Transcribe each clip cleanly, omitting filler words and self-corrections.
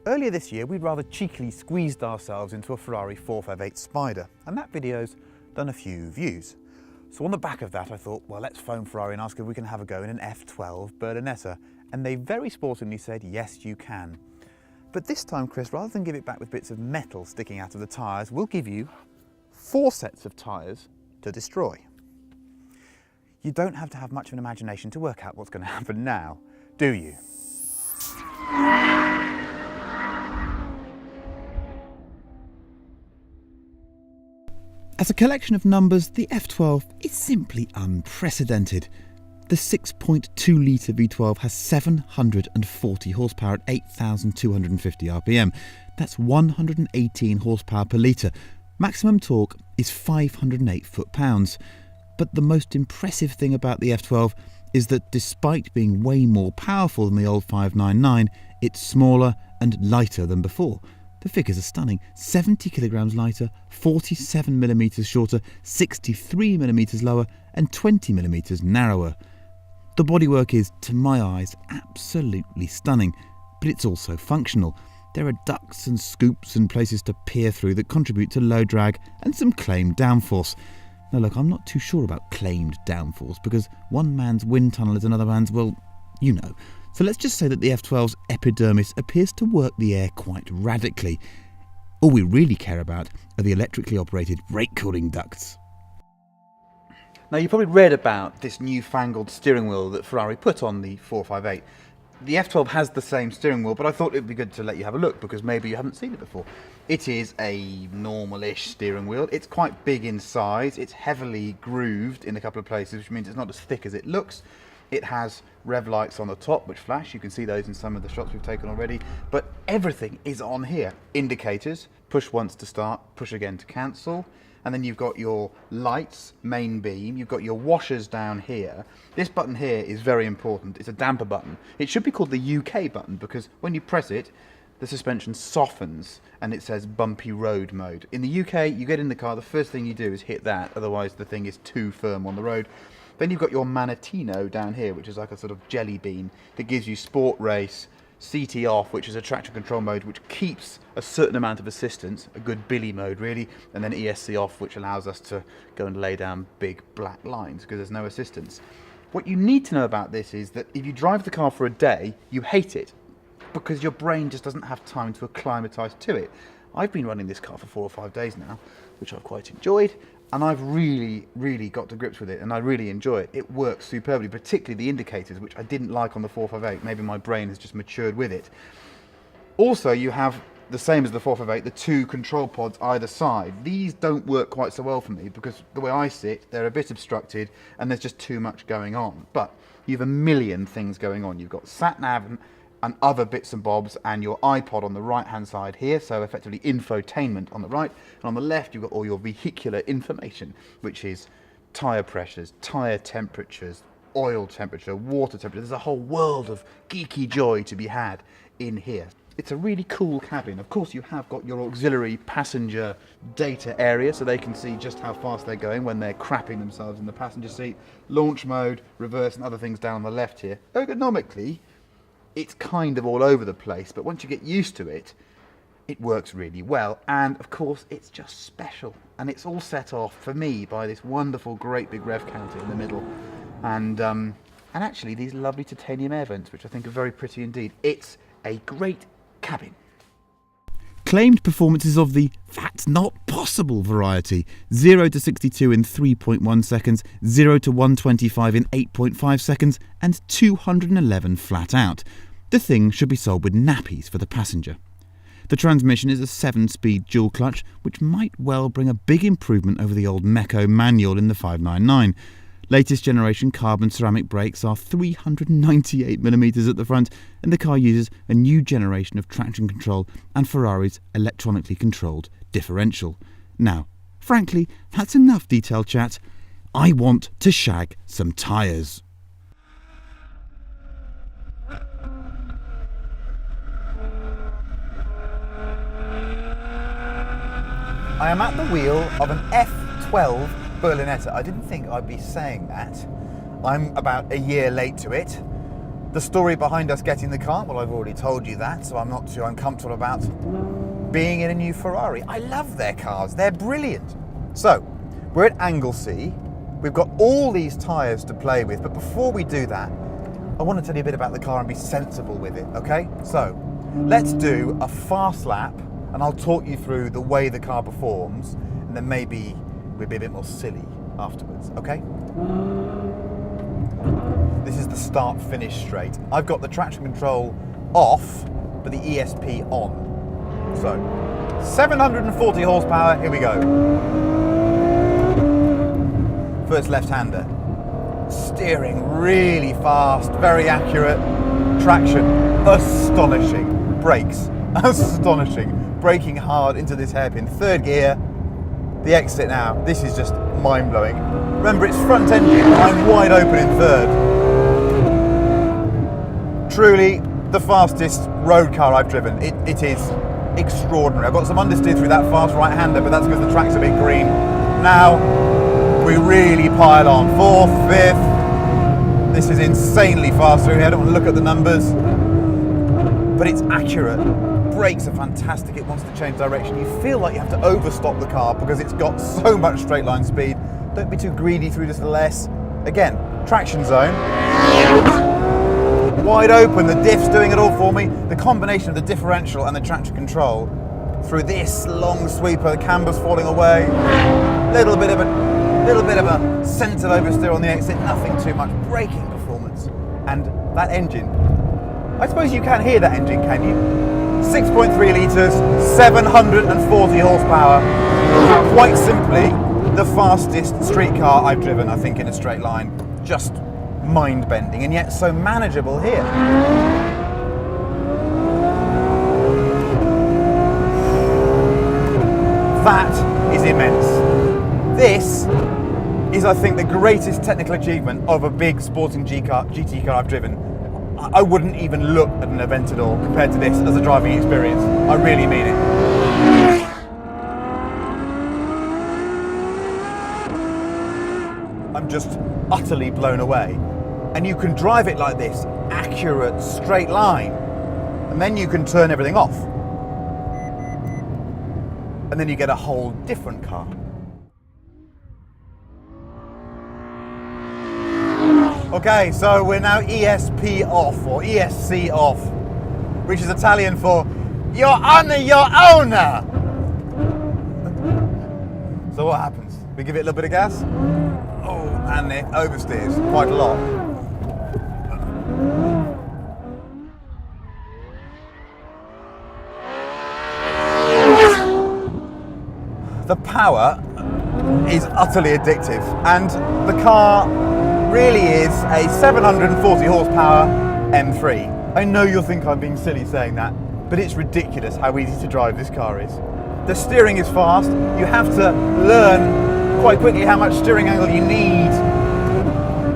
Earlier this year, we'd rather cheekily squeezed ourselves into a Ferrari 458 Spider, and that video's done a few views. So on the back of that, I thought, well, let's phone Ferrari and ask if we can have a go in an F12 Berlinetta. And they very sportingly said, yes, you can. But this time, Chris, rather than give it back with bits of metal sticking out of the tyres, we'll give you 4 sets of tyres to destroy. You don't have to have much of an imagination to work out what's going to happen now, do you? As a collection of numbers, the F12 is simply unprecedented. The 6.2 litre V12 has 740 horsepower at 8,250 RPM. That's 118 horsepower per litre. Maximum torque is 508 foot-pounds. But the most impressive thing about the F12 is that despite being way more powerful than the old 599, it's smaller and lighter than before. The figures are stunning: 70 kilograms lighter, 47 millimeters shorter, 63 millimeters lower, and 20 millimeters narrower. The bodywork is, to my eyes, absolutely stunning, but it's also functional. There are ducts and scoops and places to peer through that contribute to low drag and some claimed downforce. Now look, I'm not too sure about claimed downforce because one man's wind tunnel is another man's, well, you know. So let's just say that the F12's epidermis appears to work the air quite radically. All we really care about are the electrically operated brake cooling ducts. Now, you probably read about this newfangled steering wheel that Ferrari put on the 458. The F12 has the same steering wheel, but I thought it would be good to let you have a look because maybe you haven't seen it before. It is a normal-ish steering wheel. It's quite big in size. It's heavily grooved in a couple of places, which means it's not as thick as it looks. It has rev lights on the top which flash. You can see those in some of the shots we've taken already. But everything is on here. Indicators, push once to start, push again to cancel. And then you've got your lights, main beam. You've got your washers down here. This button here is very important. It's a damper button. It should be called the UK button because when you press it, the suspension softens and it says bumpy road mode. In the UK, you get in the car, the first thing you do is hit that, otherwise the thing is too firm on the road. Then you've got your Manatino down here, which is like a sort of jelly bean that gives you sport race, CT off, which is a traction control mode, which keeps a certain amount of assistance, a good Billy mode really, and then ESC off, which allows us to go and lay down big black lines because there's no assistance. What you need to know about this is that if you drive the car for a day, you hate it because your brain just doesn't have time to acclimatise to it. I've been running this car for 4 or 5 days now, which I've quite enjoyed, and I've really got to grips with it, and I really enjoy it. It works superbly, particularly the indicators, which I didn't like on the 458. Maybe my brain has just matured with it. Also, you have, the same as the 458, the 2 control pods either side. These don't work quite so well for me because the way I sit, they're a bit obstructed and there's just too much going on. But you have a million things going on. You've got sat-nav and other bits and bobs, and your iPod on the right hand side here, so effectively infotainment on the right, and on the left you've got all your vehicular information, which is tyre pressures, tyre temperatures, oil temperature, water temperature. There's a whole world of geeky joy to be had in here. It's a really cool cabin. Of course you have got your auxiliary passenger data area so they can see just how fast they're going when they're crapping themselves in the passenger seat. Launch mode, reverse and other things down on the left here. Ergonomically, it's kind of all over the place, but once you get used to it, it works really well. And of course, it's just special. And it's all set off for me by this wonderful, great big rev counter in the middle. And actually these lovely titanium air vents, which I think are very pretty indeed. It's a great cabin. Claimed performances of the "that's not possible" variety: 0 to 62 in 3.1 seconds, 0 to 125 in 8.5 seconds, and 211 flat out. The thing should be sold with nappies for the passenger. The transmission is a 7-speed dual clutch, which might well bring a big improvement over the old Meco manual in the 599. Latest generation carbon ceramic brakes are 398mm at the front, and the car uses a new generation of traction control and Ferrari's electronically controlled differential. Now, frankly, that's enough detailed chat. I want to shag some tyres. I am at the wheel of an F12 Berlinetta. I didn't think I'd be saying that. I'm about a year late to it, The story behind us getting the car, well, I've already told you that, so I'm not too uncomfortable about being in a new Ferrari. I love their cars, they're brilliant. So, we're at Anglesey. We've got all these tyres to play with, but before we do that, I want to tell you a bit about the car and be sensible with it, okay? So, let's do a fast lap, and I'll talk you through the way the car performs, and then maybe we'll be a bit more silly afterwards, okay? This is the start-finish straight. I've got the traction control off, but the ESP on. So, 740 horsepower, here we go. First left-hander. Steering really fast, very accurate. Traction, astonishing. Brakes, astonishing. Braking hard into this hairpin. Third gear, the exit now. This is just mind-blowing. Remember, it's front engine, I'm wide open in third. Truly the fastest road car I've driven. It is extraordinary. I've got some understeer through that fast right-hander, but that's because the track's a bit green. Now, we really pile on. Fourth, fifth. This is insanely fast through here. I don't want to look at the numbers, but it's accurate. Brakes are fantastic. It wants to change direction. You feel like you have to overstop the car because it's got so much straight line speed. Don't be too greedy through this little S. Again, traction zone. Wide open, the diff's doing it all for me. The combination of the differential and the traction control through this long sweeper, the camber's falling away. Little bit of a centre oversteer on the exit, nothing too much. Braking performance. And that engine, I suppose you can hear that engine, can you? 6.3 litres, 740 horsepower. Quite simply, the fastest street car I've driven, I think, in a straight line. Just mind-bending, and yet so manageable here. That is immense. This is, I think, the greatest technical achievement of a big sporting GT car I've driven. I wouldn't even look at an Aventador compared to this as a driving experience. I really mean it. I'm just utterly blown away. And you can drive it like this, accurate, straight line. And then you can turn everything off. And then you get a whole different car. Okay, so we're now ESP off, or ESC off, which is Italian for your honor, your owner. So what happens? We give it a little bit of gas. Oh, and it oversteers quite a lot. The power is utterly addictive, and the car really is a 740 horsepower M3. I know you'll think I'm being silly saying that, but it's ridiculous how easy to drive this car is. The steering is fast. You have to learn quite quickly how much steering angle you need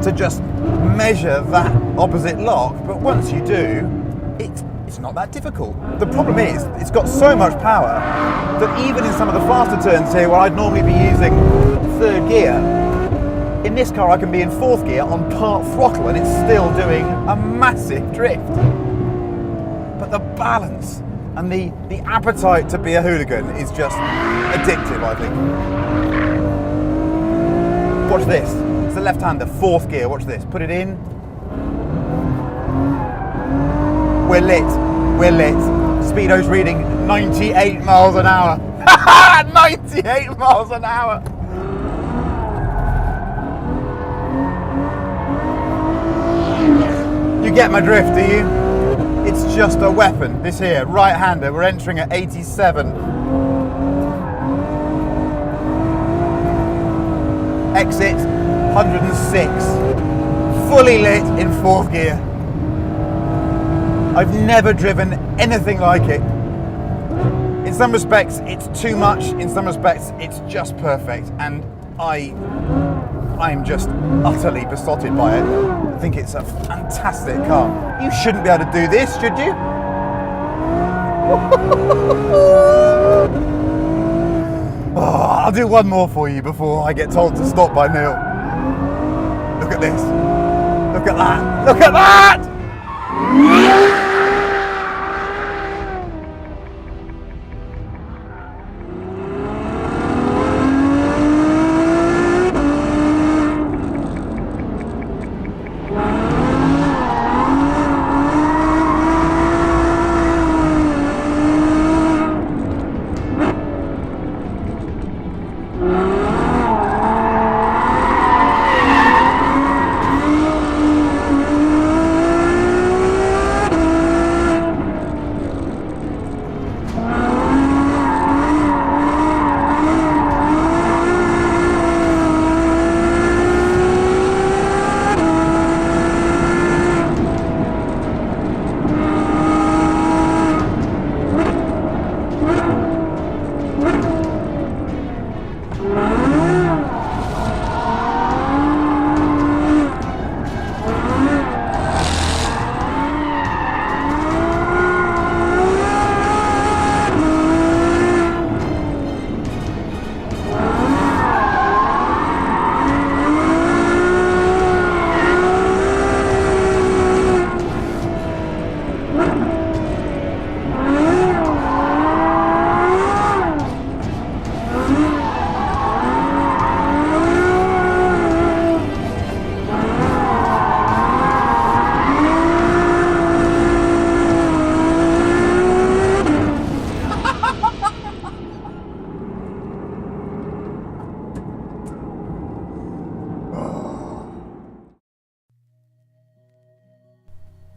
to just measure that opposite lock, but once you do, it's not that difficult. The problem is, it's got so much power that even in some of the faster turns here where I'd normally be using third gear, in this car I can be in fourth gear on part throttle and it's still doing a massive drift. But the balance and the appetite to be a hooligan is just addictive, I think. Watch this. It's the left-hander, fourth gear. Watch this. Put it in. We're lit. We're lit. Speedo's reading 98 miles an hour. 98 miles an hour. You get my drift, do you? It's just a weapon. This here, right-hander. We're entering at 87. Exit 106. Fully lit in fourth gear. I've never driven anything like it. In some respects, it's too much. In some respects, it's just perfect. And I'm just utterly besotted by it. I think it's a fantastic car. You shouldn't be able to do this, should you? Oh, I'll do one more for you before I get told to stop by Neil. Look at this. Look at that. Look at that!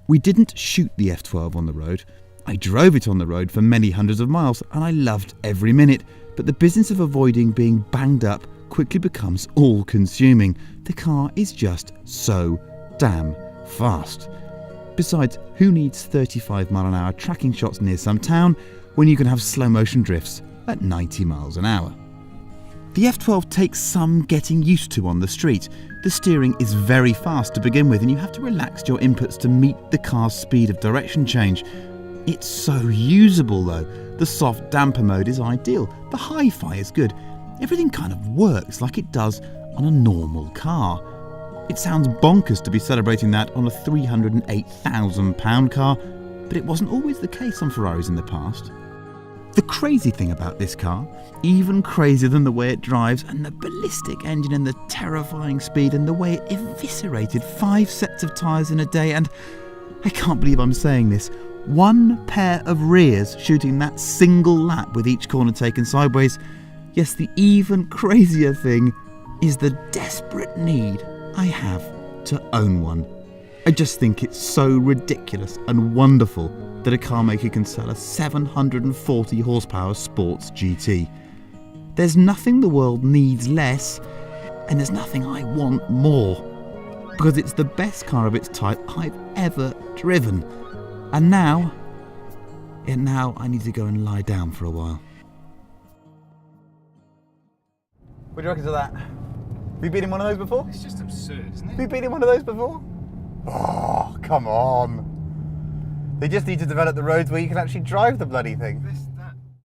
We didn't shoot the F12 on the road. I drove it on the road for many hundreds of miles and I loved every minute, but the business of avoiding being banged up quickly becomes all-consuming. The car is just so damn fast. Besides, who needs 35-mile-an-hour tracking shots near some town when you can have slow-motion drifts at 90 miles an hour? The F12 takes some getting used to on the street. The steering is very fast to begin with and you have to relax your inputs to meet the car's speed of direction change. It's so usable though. The soft damper mode is ideal, the hi-fi is good. Everything kind of works like it does on a normal car. It sounds bonkers to be celebrating that on a £308,000 car, but it wasn't always the case on Ferraris in the past. The crazy thing about this car, even crazier than the way it drives and the ballistic engine and the terrifying speed and the way it eviscerated 5 sets of tyres in a day and, I can't believe I'm saying this, 1 pair of rears shooting that single lap with each corner taken sideways. Yes, the even crazier thing is the desperate need I have to own one. I just think it's so ridiculous and wonderful that a car maker can sell a 740 horsepower sports GT. There's nothing the world needs less, and there's nothing I want more, because it's the best car of its type I've ever driven. And now I need to go and lie down for a while. What do you reckon to that? Have you been in one of those before? It's just absurd, isn't it? Have you been in one of those before? Oh, come on. They just need to develop the roads where you can actually drive the bloody thing.